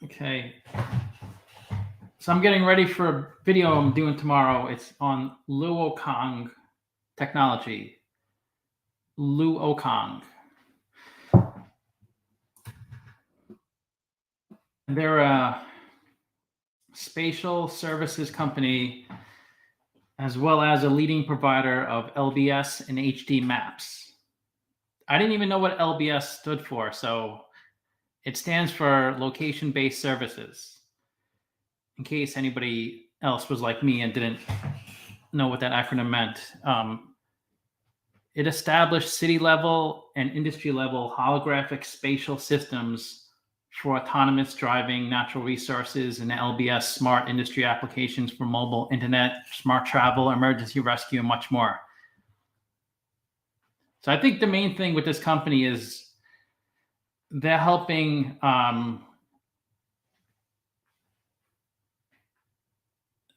Okay. So I'm getting ready for a video I'm doing tomorrow. It's on Luokong technology. Luokong. They're a spatial services company as well as a leading provider of LBS and HD maps. I didn't even know what LBS stood for, so it stands for location-based services. In case anybody else was like me and didn't know what that acronym meant. It established city-level and industry-level holographic spatial systems for autonomous driving, natural resources, and LBS smart industry applications for mobile internet, smart travel, emergency rescue, and much more. So I think the main thing with this company is they're helping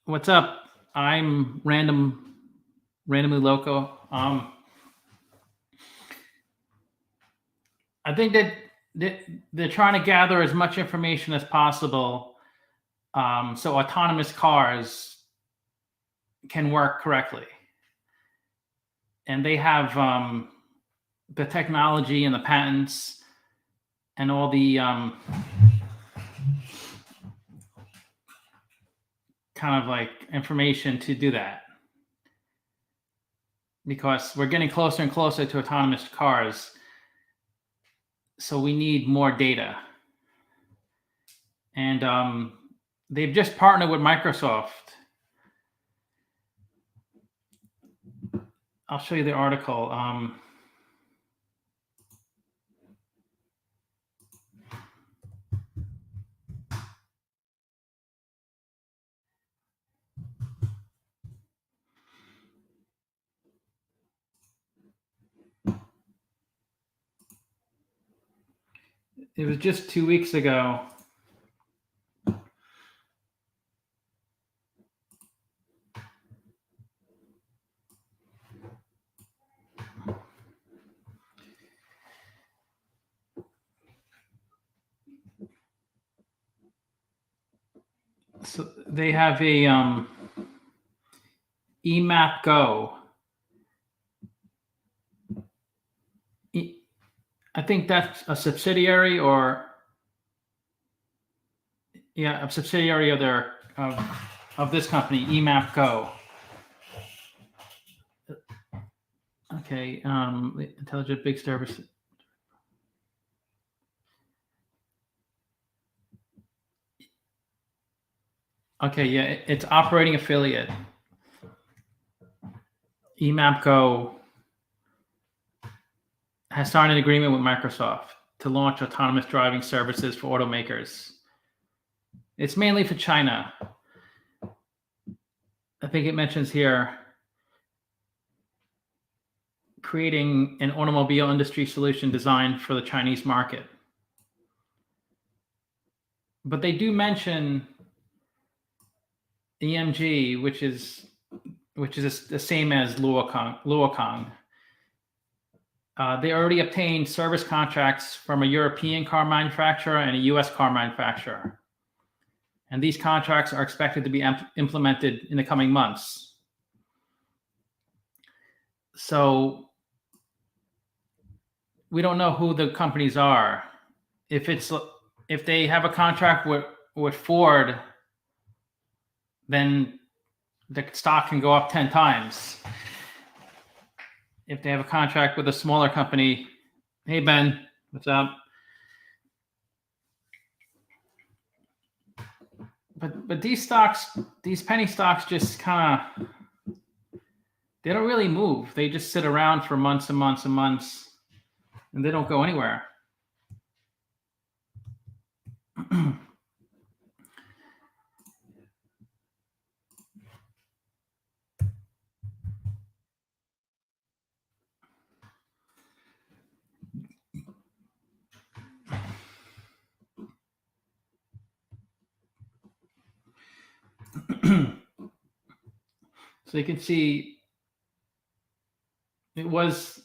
what's up? I'm randomly loco. I think that they're trying to gather as much information as possible so autonomous cars can work correctly. And they have the technology and the patents and all the kind of like information to do that. Because we're getting closer and closer to autonomous cars. So we need more data. And they've just partnered with Microsoft. I'll show you the article. It was just 2 weeks ago. So they have a EMAP Go. I think that's a subsidiary a subsidiary of their of this company, EMAP Go. Okay, intelligent big service. Okay, yeah, it's operating affiliate. EMAP Go has signed an agreement with Microsoft to launch autonomous driving services for automakers. It's mainly for China. I think it mentions here creating an automobile industry solution designed for the Chinese market. But they do mention EMG, which is the same as Luokong. They already obtained service contracts from a European car manufacturer and a US car manufacturer. And these contracts are expected to be implemented in the coming months. So we don't know who the companies are. If they have a contract with Ford, then the stock can go up 10 times. If they have a contract with a smaller company, hey Ben, what's up? But these stocks, these penny stocks, just kind of, they don't really move. They just sit around for months and months and months, and they don't go anywhere. So you can see it was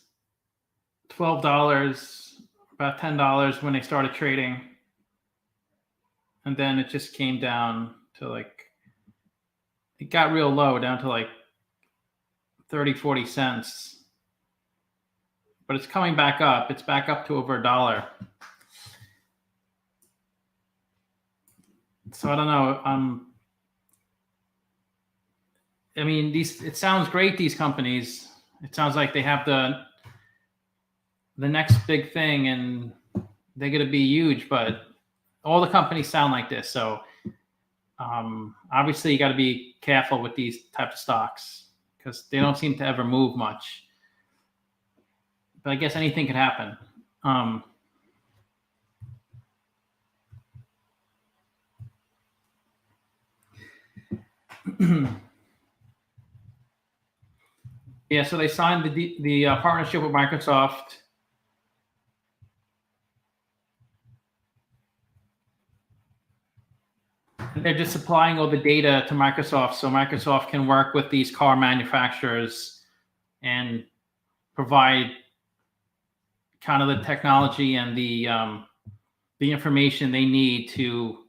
$12, about $10 when they started trading. And then it just came down to like, it got real low, down to like 30, 40 cents. But it's coming back up. It's back up to over $1. So I don't know. I mean, it sounds great, these companies. It sounds like they have the next big thing and they're going to be huge, but all the companies sound like this. So obviously you got to be careful with these types of stocks because they don't seem to ever move much. But I guess anything could happen. Yeah, so they signed the partnership with Microsoft. They're just supplying all the data to Microsoft so Microsoft can work with these car manufacturers and provide kind of the technology and the information they need to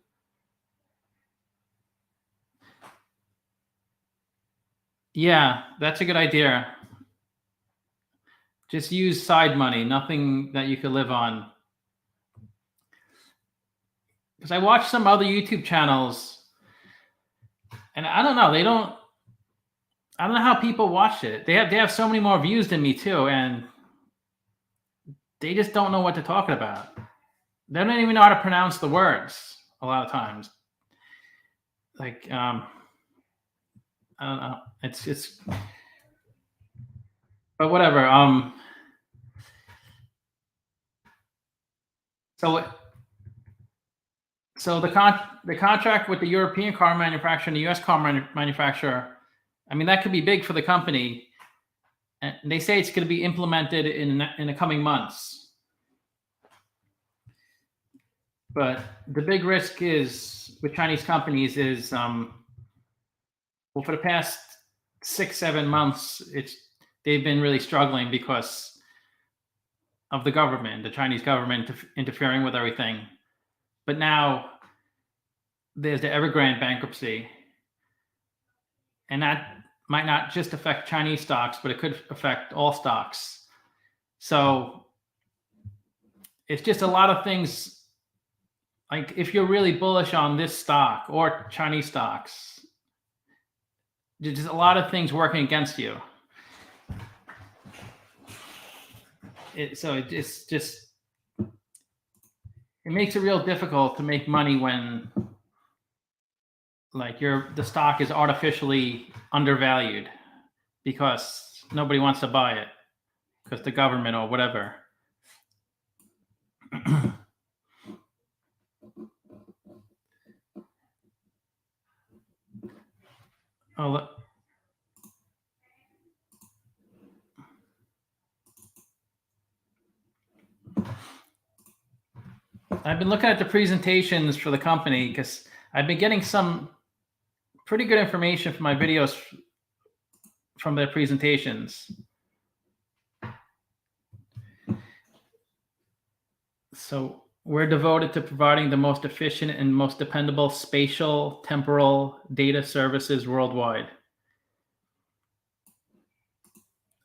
yeah, that's a good idea. Just use side money, nothing that you could live on. Because I watched some other YouTube channels and I don't know, I don't know how people watch it. They have so many more views than me too, and they just don't know what they're talking about. They don't even know how to pronounce the words a lot of times. Like I don't know. It's but whatever. So the contract with the European car manufacturer and the U.S. car manufacturer, I mean, that could be big for the company. And they say it's going to be implemented in the coming months. But the big risk is with Chinese companies is, well, for the past 6-7 months, they've been really struggling because of the government, the Chinese government interfering with everything. But now there's the Evergrande bankruptcy, and that might not just affect Chinese stocks, but it could affect all stocks. So it's just a lot of things. Like if you're really bullish on this stock or Chinese stocks, there's just a lot of things working against you. It makes it real difficult to make money when like the stock is artificially undervalued because nobody wants to buy it because the government or whatever. I've been looking at the presentations for the company because I've been getting some pretty good information from my videos from their presentations. So we're devoted to providing the most efficient and most dependable spatial temporal data services worldwide.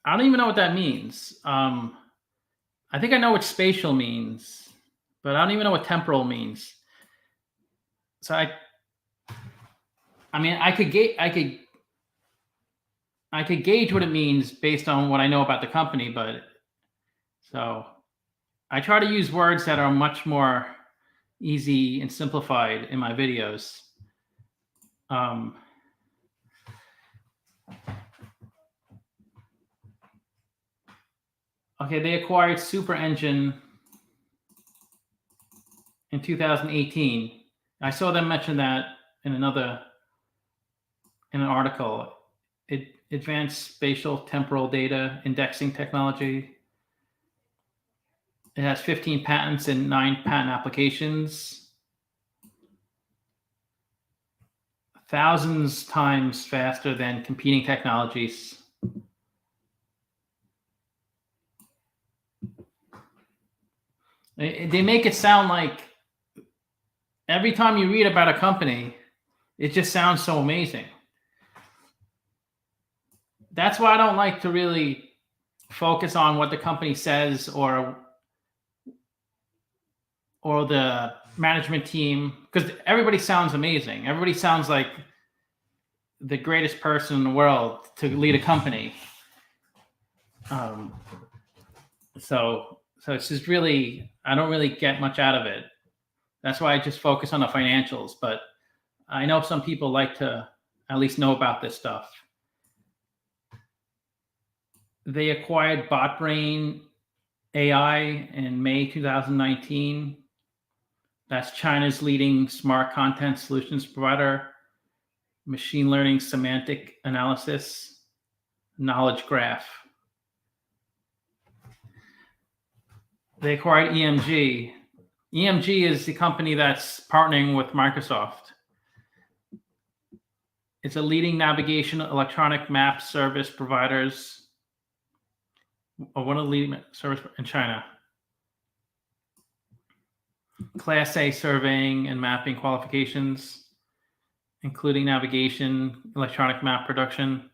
I don't even know what that means. I think I know what spatial means, but I don't even know what temporal means. So I mean, I could gauge what it means based on what I know about the company, but so I try to use words that are much more easy and simplified in my videos. Okay, they acquired Super Engine in 2018. I saw them mention that in an article. Advanced spatial temporal data indexing technology. It has 15 patents and 9 patent applications. thousands times faster than competing technologies. They make it sound like every time you read about a company, it just sounds so amazing. That's why I don't like to really focus on what the company says or the management team, because everybody sounds amazing. Everybody sounds like the greatest person in the world to lead a company. So it's just really, I don't really get much out of it. That's why I just focus on the financials. But I know some people like to at least know about this stuff. They acquired BotBrain AI in May 2019. That's China's leading smart content solutions provider, machine learning, semantic analysis, knowledge graph. They acquired EMG. EMG is the company that's partnering with Microsoft. It's a leading navigation electronic map service providers, or one of the leading service in China. Class A surveying and mapping qualifications, including navigation, electronic map production.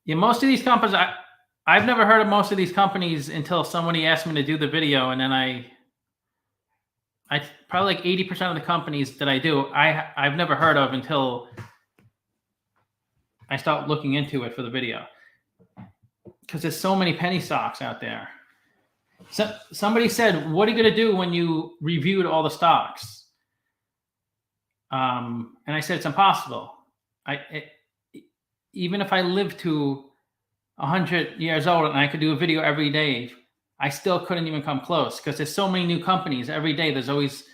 Yeah, most of these companies, I've never heard of most of these companies until somebody asked me to do the video, and then I probably like 80% of the companies that I do, I've never heard of until I start looking into it for the video, because there's so many penny stocks out there. So somebody said, "What are you going to do when you reviewed all the stocks?" And I said, "It's impossible. Even if I live to 100 years old and I could do a video every day, I still couldn't even come close, because there's so many new companies every day. There's always,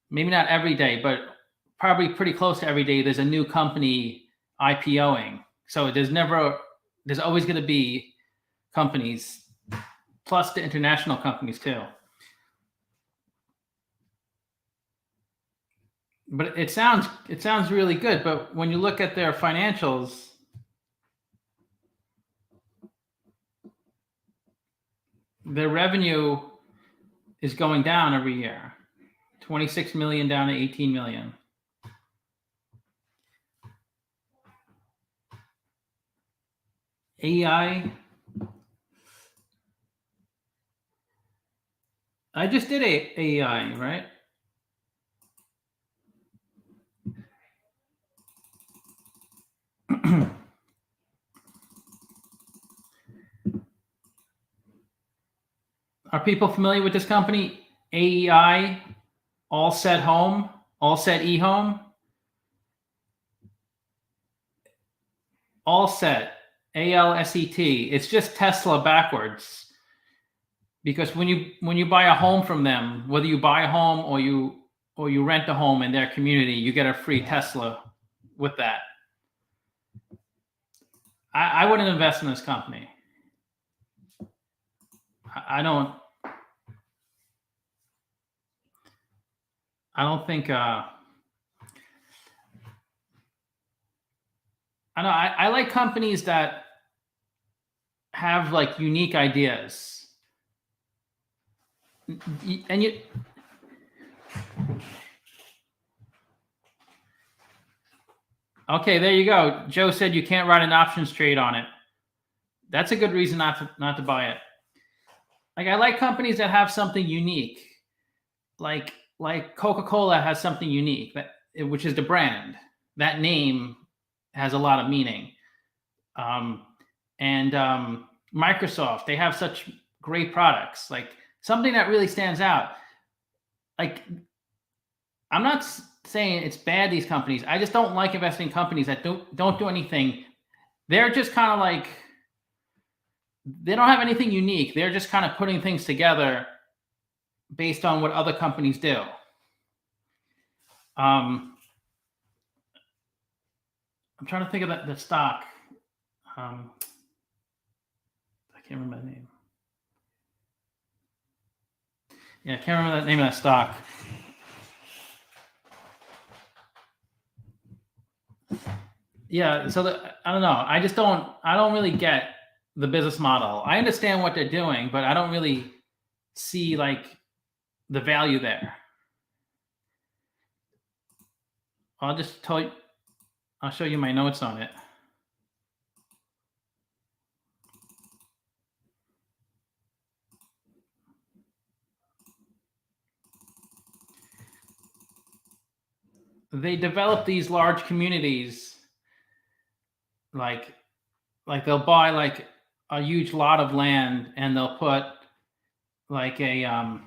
maybe not every day, but probably pretty close to every day, there's a new company IPOing. So there's always going to be companies, plus the international companies too. But it sounds really good. But when you look at their financials, their revenue is going down every year. 26 million down to 18 million. AI. I just did AI, right? Are people familiar with this company? AEI, Alset Ehome. Alset, ALSET. It's just Tesla backwards. Because when you buy a home from them, whether you buy a home or you rent a home in their community, you get a free Tesla with that. I wouldn't invest in this company. I don't think. I know. I like companies that have like unique ideas. And you. Okay, there you go. Joe said you can't write an options trade on it. That's a good reason not to buy it. Like, I like companies that have something unique. Like Coca-Cola has something unique, which is the brand. That name has a lot of meaning. And Microsoft, they have such great products. Like, something that really stands out. Like, I'm not saying it's bad, these companies. I just don't like investing in companies that don't do anything. They're just kind of like, they don't have anything unique. They're just kind of putting things together based on what other companies do. I'm trying to think of the stock. I can't remember the name. Yeah, I can't remember the name of that stock. Yeah. So I don't know. I don't really get the business model. I understand what they're doing, but I don't really see like the value there. I'll just tell you, I'll show you my notes on it. They develop these large communities, like they'll buy like a huge lot of land and they'll put like a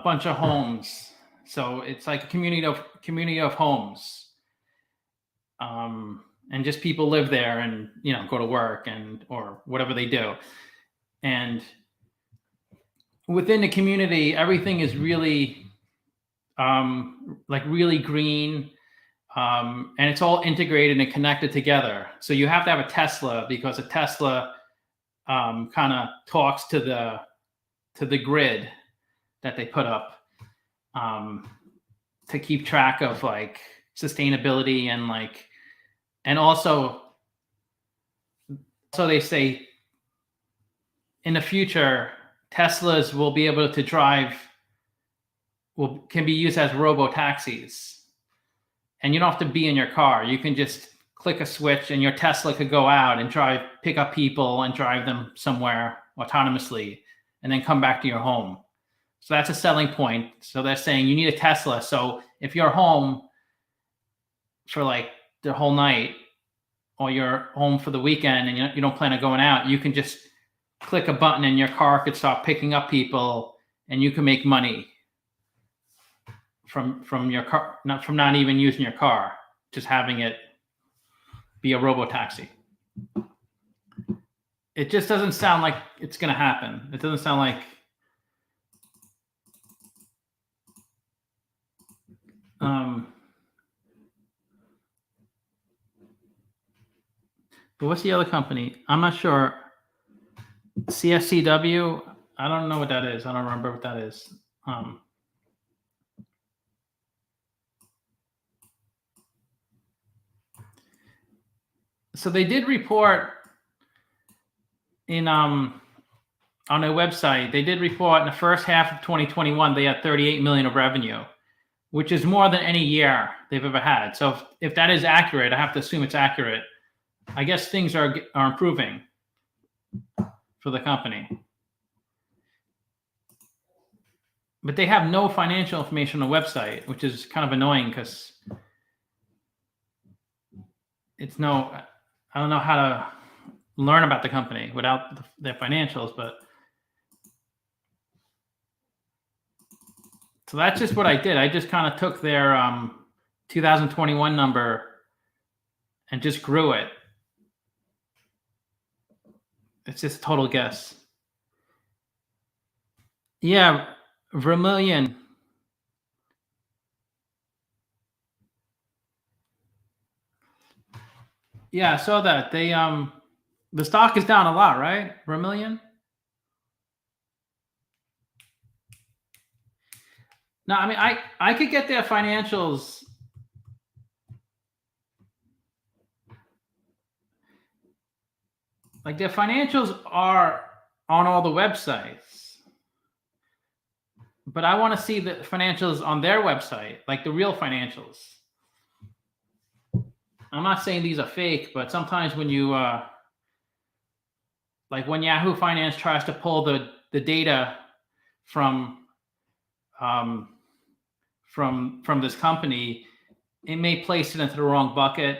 bunch of homes. So it's like a community of homes. And just people live there and go to work and or whatever they do. And within the community, everything is really like really green. And it's all integrated and connected together. So you have to have a Tesla because a Tesla kind of talks to the grid that they put up to keep track of like sustainability and also they say in the future Teslas will be able to can be used as robo taxis, and you don't have to be in your car. You can just click a switch and your Tesla could go out and pick up people and drive them somewhere autonomously and then come back to your home. So that's a selling point. So they're saying you need a Tesla. So if you're home for like the whole night or you're home for the weekend and you don't plan on going out, you can just click a button and your car could start picking up people and you can make money from your car, not even using your car, just having it be a robo taxi. It just doesn't sound like it's going to happen. It doesn't sound like but what's the other company? I'm not sure. CSCW. I don't know what that is. I don't remember what that is. So they did report in on their website. They did report in the first half of 2021 they had 38 million of revenue, which is more than any year they've ever had. So if that is accurate, I have to assume it's accurate. I guess things are improving for the company. But they have no financial information on the website, which is kind of annoying because I don't know how to learn about the company without their financials. But so that's just what I did. I just kind of took their 2021 number and just grew it. It's just a total guess. Yeah, Vermilion. Yeah, I saw that. They the stock is down a lot, right? Vermilion? No, I mean I could get their financials. Like their financials are on all the websites. But I want to see the financials on their website, like the real financials. I'm not saying these are fake, but sometimes when you like when Yahoo Finance tries to pull the data from this company, it may place it into the wrong bucket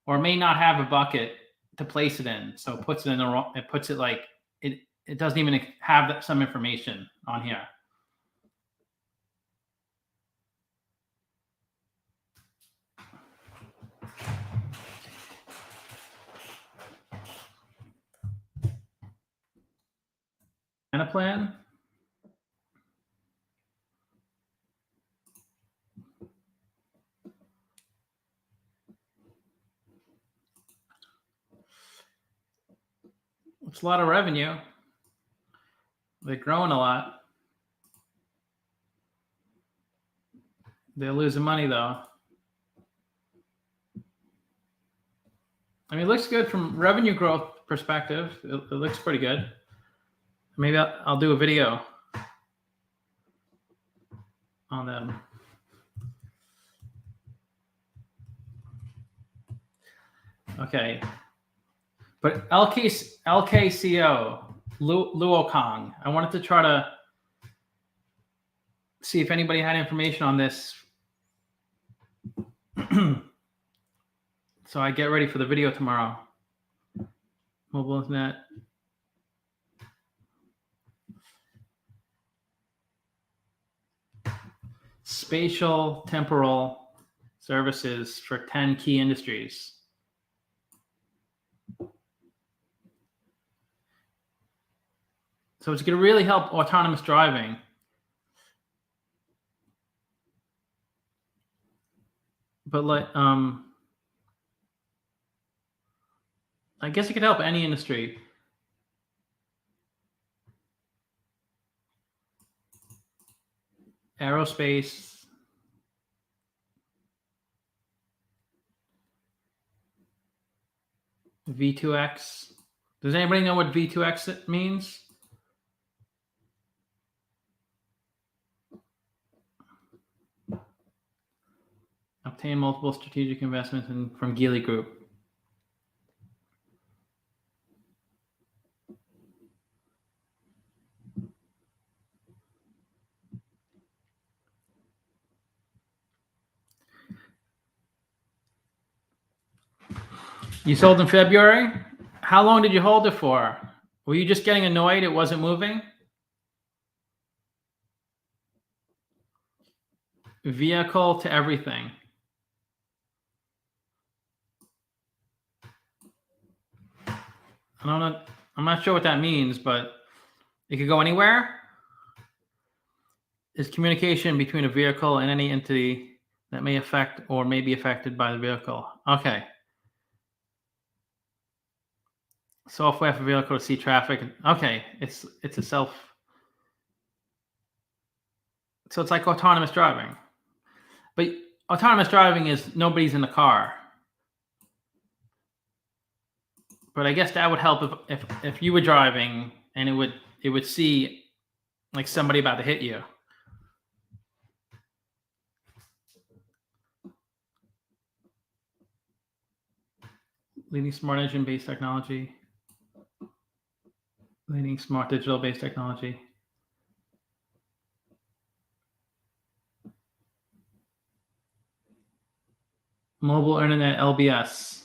or may not have a bucket to place it in. So it puts it in the wrong, it puts it like it doesn't even have some information on here. And a plan? It's a lot of revenue. They're growing a lot. They're losing money though. I mean, it looks good from revenue growth perspective. It looks pretty good. Maybe I'll do a video on them. Okay. But LKCO, Luokong, I wanted to try to see if anybody had information on this. So I get ready for the video tomorrow. Mobile internet. Spatial temporal services for 10 key industries. So it's going to really help autonomous driving. But like, I guess it could help any industry. Aerospace. V2X. Does anybody know what V2X means? Obtain multiple strategic investments from Geely Group. You sold in February? How long did you hold it for? Were you just getting annoyed it wasn't moving? Vehicle to everything. I'm not sure what that means, but it could go anywhere. Is communication between a vehicle and any entity that may affect or may be affected by the vehicle. Okay. Software for vehicle to see traffic. Okay, it's a self. So it's like autonomous driving. But autonomous driving is nobody's in the car. But I guess that would help if you were driving and it would see like somebody about to hit you. Leading smart engine based technology. Leading smart digital based technology. Mobile internet LBS.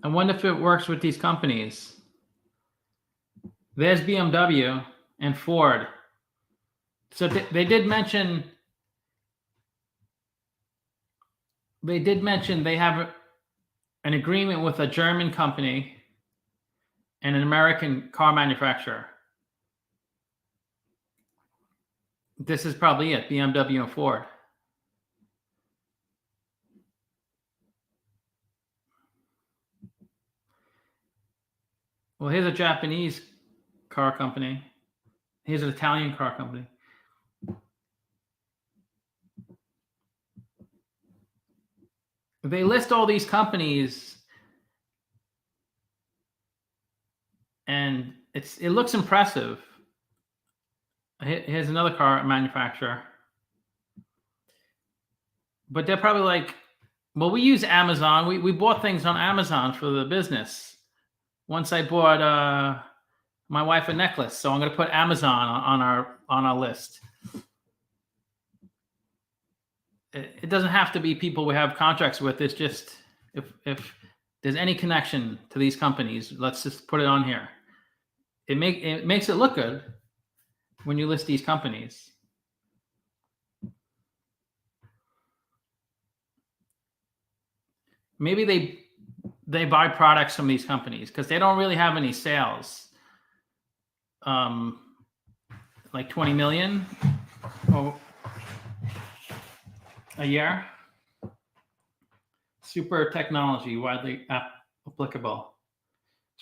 I wonder if it works with these companies. There's BMW and Ford. So they did mention they have an agreement with a German company and an American car manufacturer. This is probably it, BMW and Ford. Well, here's a Japanese car company. Here's an Italian car company. They list all these companies and it looks impressive. Here's another car manufacturer. But they're probably like, well, we use Amazon. We bought things on Amazon for the business. Once I bought my wife a necklace, so I'm going to put Amazon on our list. It doesn't have to be people we have contracts with. It's just if there's any connection to these companies, let's just put it on here. It makes it look good when you list these companies. Maybe they buy products from these companies because they don't really have any sales. Like 20 million a year. Super technology, widely applicable.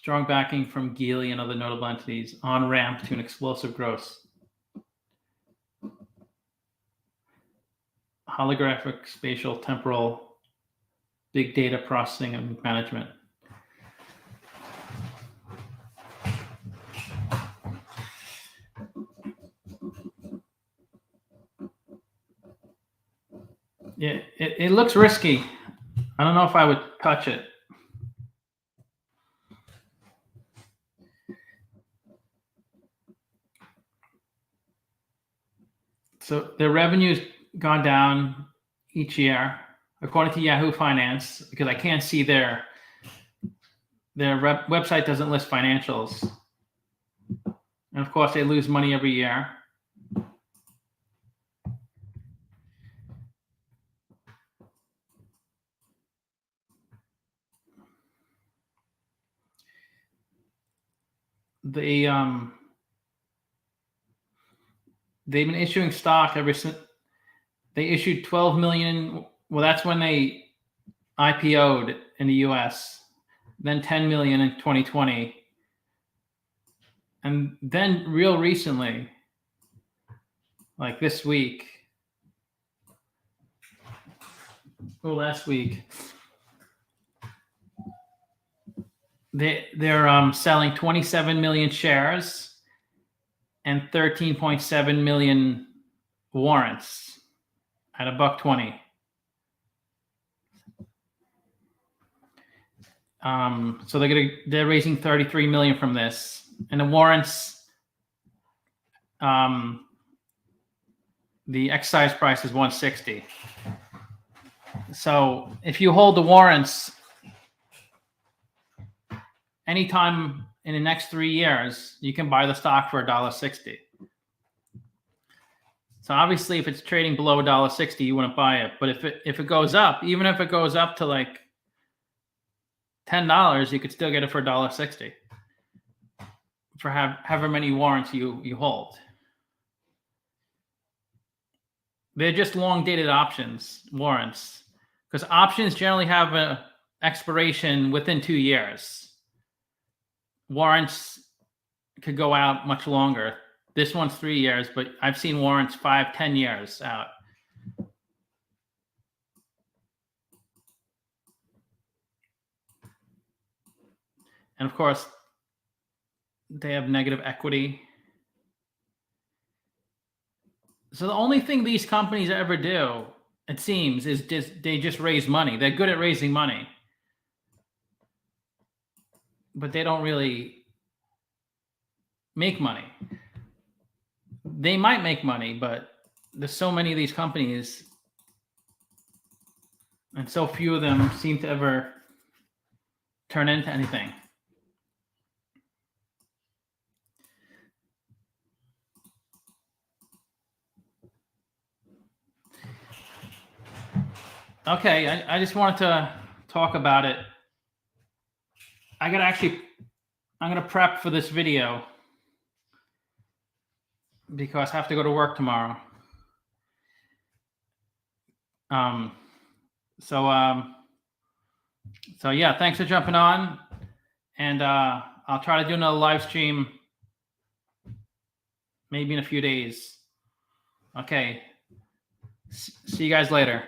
Strong backing from Geely and other notable entities on ramp to an explosive growth. Holographic, spatial, temporal, big data processing and management. Yeah, it looks risky. I don't know if I would touch it. So their revenue's gone down each year, according to Yahoo Finance, because I can't see their website doesn't list financials. And of course, they lose money every year. They've been issuing stock ever since. They issued 12 million. Well, that's when they IPO'd in the US. Then 10 million in 2020. And then real recently, like this week, or last week, they're selling 27 million shares and 13.7 million warrants at $1.20. So they're raising 33 million from this, and the warrants, the exercise price is 160. So if you hold the warrants, anytime in the next 3 years, you can buy the stock for $1.60. So obviously, if it's trading below $1.60, you wouldn't buy it. But if it goes up, even if it goes up to like $10, you could still get it for $1.60 for however many warrants you hold. They're just long dated warrants, because options generally have an expiration within 2 years. Warrants could go out much longer. This one's 3 years, but I've seen warrants 5, 10 years out. And of course, they have negative equity. So the only thing these companies ever do, it seems, is they just raise money. They're good at raising money, but they don't really make money. They might make money, but there's so many of these companies, and so few of them seem to ever turn into anything. Okay, I just wanted to talk about it. I'm gonna prep for this video because I have to go to work tomorrow. So yeah, thanks for jumping on, and I'll try to do another live stream maybe in a few days. Okay, see you guys later.